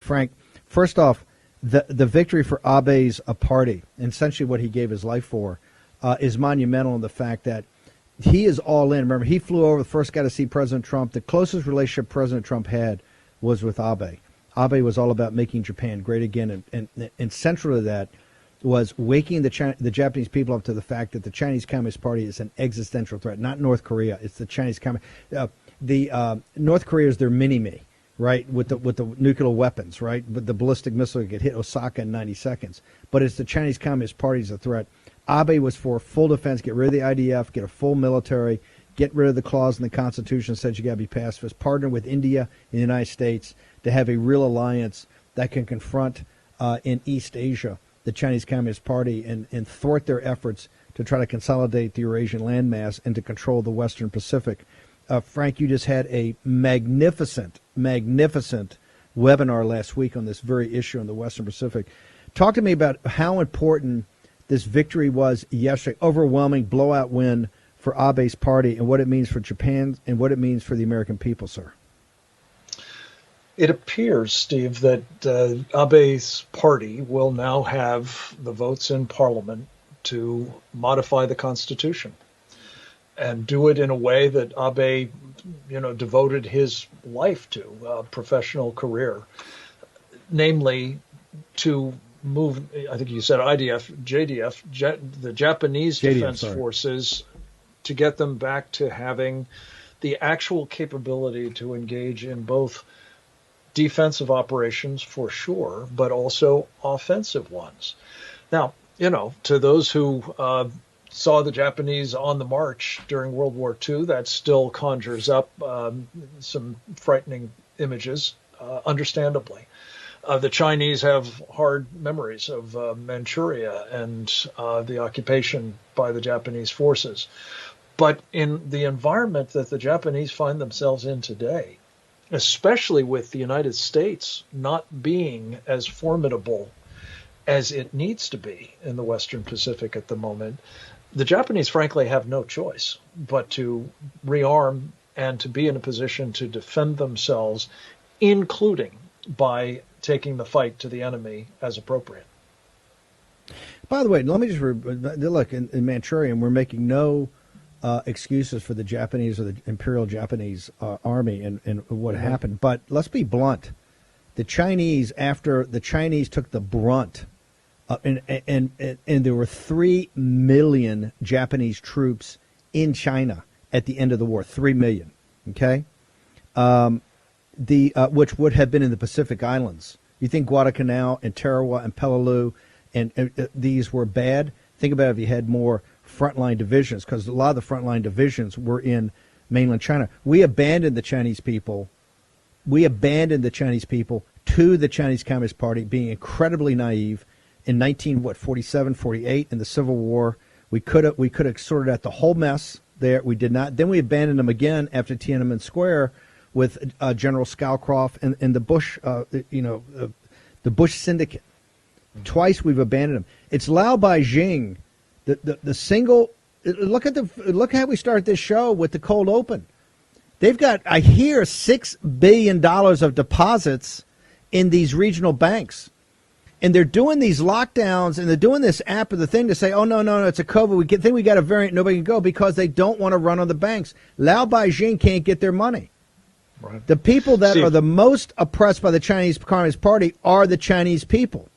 Frank, first off, the victory for Abe's party, and essentially what he gave his life for, is monumental in the fact that he is all in. Remember, he flew over, the first guy to see President Trump. The closest relationship President Trump had was with Abe. Abe was all about making Japan great again, and central to that was waking the Japanese people up to the fact that the Chinese Communist Party is an existential threat, not North Korea. It's the Chinese Communist. North Korea is their mini-me, right, with the nuclear weapons, right, with the ballistic missile that could hit Osaka in 90 seconds. But it's the Chinese Communist Party is a threat. Abe was for full defense, get rid of the IDF, get a full military, get rid of the clause in the Constitution that says you got to be pacifist, partner with India and the United States to have a real alliance that can confront in East Asia the Chinese Communist Party and thwart their efforts to try to consolidate the Eurasian landmass and to control the Western Pacific. Frank, you just had a magnificent webinar last week on this very issue in the Western Pacific. Talk to me about how important this victory was yesterday, overwhelming blowout win for Abe's party, and what it means for Japan and what it means for the American people, sir. It appears, Steve, that Abe's party will now have the votes in Parliament to modify the Constitution and do it in a way that Abe, devoted his life to, a professional career, namely to move, I think you said IDF, JDF, the Japanese Defense Forces, to get them back to having the actual capability to engage in both defensive operations for sure, but also offensive ones. Now, to those who saw the Japanese on the march during World War II, that still conjures up some frightening images, understandably. The Chinese have hard memories of Manchuria and the occupation by the Japanese forces. But in the environment that the Japanese find themselves in today, especially with the United States not being as formidable as it needs to be in the Western Pacific at the moment, the Japanese frankly have no choice but to rearm and to be in a position to defend themselves, including by taking the fight to the enemy as appropriate. By the way, let me just look, in Manchuria, we're making no excuses for the Japanese or the Imperial Japanese Army and what happened. But let's be blunt. The Chinese, after the Chinese took the brunt, and there were 3 million Japanese troops in China at the end of the war, 3 million, okay? Which would have been in the Pacific Islands. You think Guadalcanal and Tarawa and Peleliu and these were bad? Think about if you had more frontline divisions, because a lot of the frontline divisions were in mainland China. We abandoned the Chinese people. To the Chinese Communist Party, being incredibly naive in 47, 48 in the Civil War. We could have sorted out the whole mess there. We did not. Then we abandoned them again after Tiananmen Square with General Scowcroft and the Bush, the Bush Syndicate. Twice we've abandoned them. It's Liu Beijing. The single look how we start this show with the cold open. They've got, I hear, $6 billion of deposits in these regional banks, and they're doing these lockdowns and they're doing this app of the thing to say, oh no, it's a COVID. We think we got a variant, nobody can go, because they don't want to run on the banks. Liu Beijing can't get their money. Right. The people that are the most oppressed by the Chinese Communist Party are the Chinese people.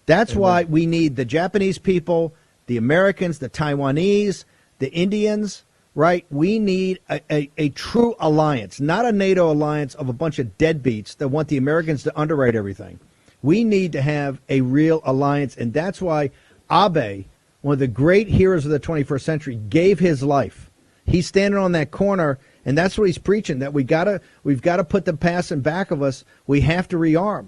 That's why we need the Japanese people, the Americans, the Taiwanese, the Indians, right? We need a true alliance, not a NATO alliance of a bunch of deadbeats that want the Americans to underwrite everything. We need to have a real alliance, and that's why Abe, one of the great heroes of the 21st century, gave his life. He's standing on that corner, and that's what he's preaching, that we've got to put the past in back of us. We have to rearm.